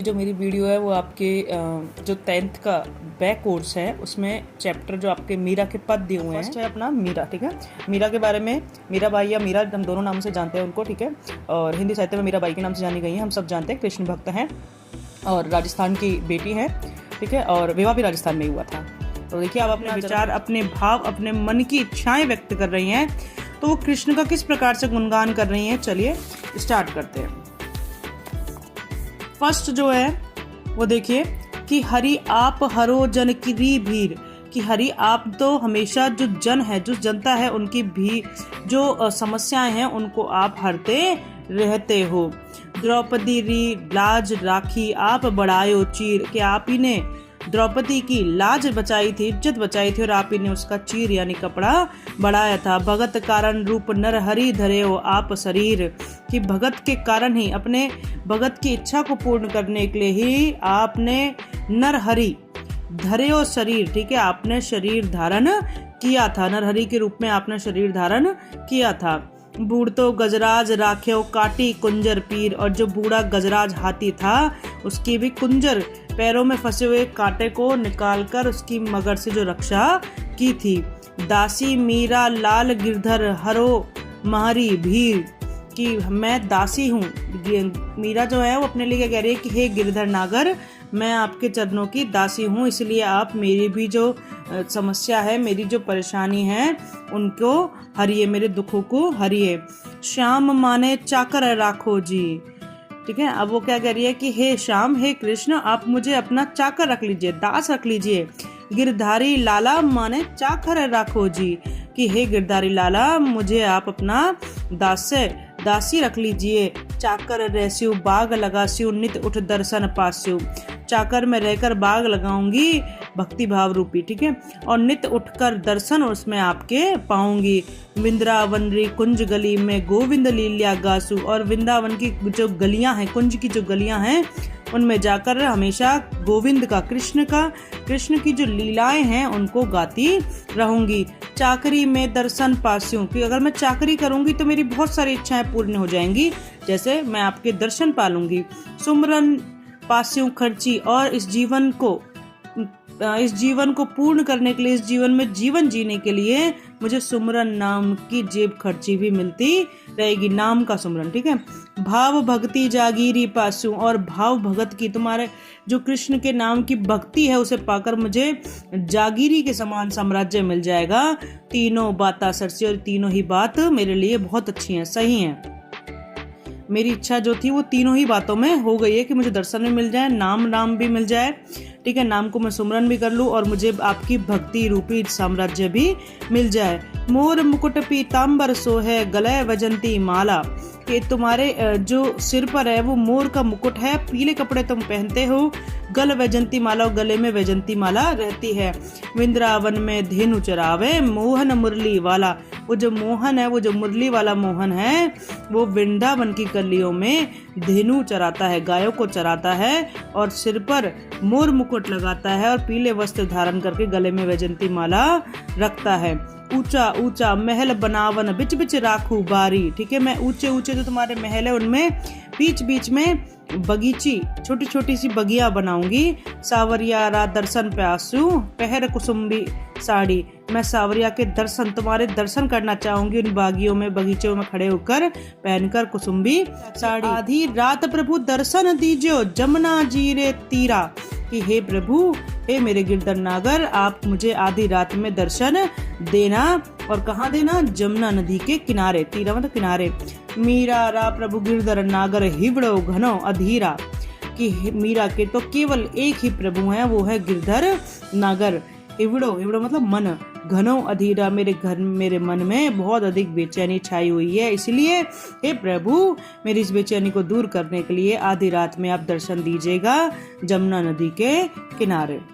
जो मेरी वीडियो है वो आपके जो 10th का बैक कोर्स है उसमें चैप्टर जो आपके मीरा के पद दिए हुए हैं, फर्स्ट है अपना मीरा। ठीक है, मीरा के बारे में, मीरा बाई या मीरा हम दोनों नाम से जानते हैं उनको। ठीक है, और हिंदी साहित्य में मीरा बाई के नाम से जानी गई हैं, हम सब जानते हैं। कृष्ण भक्त हैं और राजस्थान की बेटी हैं। ठीक है, और विवाह भी राजस्थान में ही हुआ था। तो देखिए, आप अपने विचार, अपने भाव, अपने मन की इच्छाएं व्यक्त कर रही हैं, तो वो कृष्ण का किस प्रकार से गुणगान कर रही हैं, चलिए स्टार्ट करते हैं। फर्स्ट जो है वो देखिए कि हरि आप हरो जन की भीड़, कि हरि आप तो हमेशा जो जन है, जो जनता है, उनकी भी जो समस्याएं हैं उनको आप हरते रहते हो। द्रौपदी री लाज राखी आप बढ़ायो चीर, कि आप ही ने द्रौपदी की लाज बचाई थी, इज्जत बचाई थी, और आप ही ने उसका चीर यानी कपड़ा बढ़ाया था। भगत कारण रूप नर हरि धरे हो आप शरीर, कि भगत के कारण ही, अपने भगत की इच्छा को पूर्ण करने के लिए ही आपने नर हरि धरे हो शरीर। ठीक है, आपने शरीर धारण किया था, नरहरि के रूप में आपने शरीर धारण किया था। बूढ़ तो गजराज राख्यो काटी कुंजर पीर, और जो बूढ़ा गजराज हाथी था उसकी भी कुंजर, पैरों में फंसे हुए कांटे को निकालकर उसकी मगर से जो रक्षा की थी। दासी मीरा लाल गिरधर हरो महरी भीड़, कि मैं दासी हूँ। मीरा जो है वो अपने लिए क्या कह रही है कि हे गिरधर नागर, मैं आपके चरणों की दासी हूँ, इसलिए आप मेरी भी जो समस्या है, मेरी जो परेशानी है उनको हरिए, मेरे दुखों को हरिए। श्याम माने चाकर राखो जी। ठीक है, अब वो क्या कह रही है कि हे श्याम, हे कृष्ण, आप मुझे अपना चाकर रख लीजिए, दास रख लीजिए। गिरधारी लाला माने चाकर राखो जी, कि हे गिरधारी लाला, मुझे आप अपना दासी रख लीजिए। चाकर रहस्यु बाग लगास्यु नित उठ दर्शन पास्यु, चाकर में रहकर बाग लगाऊंगी भक्ति भाव रूपी। ठीक है, और नित उठकर दर्शन उसमें आपके पाऊंगी। वृंदावन री कुंज गली में गोविंद लीला गासु, और वृंदावन की जो गलियां हैं, कुंज की जो गलियां हैं, उनमें जाकर हमेशा गोविंद का, कृष्ण की जो लीलाएं हैं उनको गाती रहूंगी। चाकरी में दर्शन पास्यूं, कि अगर मैं चाकरी करूंगी तो मेरी बहुत सारी इच्छाएं पूर्ण हो जाएंगी, जैसे मैं आपके दर्शन पालूंगी। सुमरन पास्यूं खर्ची, और इस जीवन को पूर्ण करने के लिए, इस जीवन में जीवन जीने के लिए मुझे सुमरन नाम की जेब खर्ची भी मिलती रहेगी, नाम का सुमरन। ठीक है, भाव भक्ति जागीरी पासू, और भाव भगत की, तुम्हारे जो कृष्ण के नाम की भक्ति है उसे पाकर मुझे जागीरी के समान साम्राज्य मिल जाएगा। तीनों बाता सरसी, और तीनों ही बात मेरे लिए बहुत अच्छी हैं, सही हैं। मेरी इच्छा जो थी वो तीनों ही बातों में हो गई है कि मुझे दर्शन भी मिल जाए, नाम भी मिल जाए। ठीक है, नाम को मैं सुमरन भी कर लूं, और मुझे आपकी भक्ति रूपी साम्राज्य भी मिल जाए। मोर मुकुट पीतांबर सो है गले वजंती माला, कि तुम्हारे जो सिर पर है वो मोर का मुकुट है, पीले कपड़े तुम पहनते हो, गल वैजंती माला, और गले में वैजंती माला रहती है। वृंदावन में धेनु चरावे मोहन मुरली वाला, वो जो मोहन है, वो जो मुरली वाला मोहन है, वो वृंदावन की गलियों में धेनु चराता है, गायों को चराता है, और सिर पर मोर मुकुट लगाता है, और पीले वस्त्र धारण करके गले में वैजंती माला रखता है। ऊंचा ऊंचा महल बनावन बिच बिच राखू बारी। ठीक है, मैं ऊंचे ऊंचे जो तुम्हारे महल है उनमें बीच बीच में बगीची, छोटी छोटी सी बगिया बनाऊंगी। सावरिया रा दर्शन प्यासू पहर कुसुम्बी साड़ी, मैं सावरिया के दर्शन, तुम्हारे दर्शन करना चाहूंगी उन बागियों में, बगीचों में खड़े होकर पहनकर कुसुम्बी साड़ी। आधी रात प्रभु दर्शन दीजियो जमुना जीरे तीरा, कि हे प्रभु, हे मेरे गिरधर नागर, आप मुझे आधी रात में दर्शन देना, और कहाँ देना? जमुना नदी के किनारे, तीरा मतलब किनारे। मीरा रा प्रभु गिरधर नागर हिवड़ो घनो अधीरा, कि मीरा के तो केवल एक ही प्रभु हैं, वो है गिरधर नागर। हिवड़ो मतलब मन, घनो अधीरा, मेरे मन में बहुत अधिक बेचैनी छाई हुई है, इसलिए हे प्रभु, मेरी इस बेचैनी को दूर करने के लिए आधी रात में आप दर्शन दीजिएगा जमुना नदी के किनारे।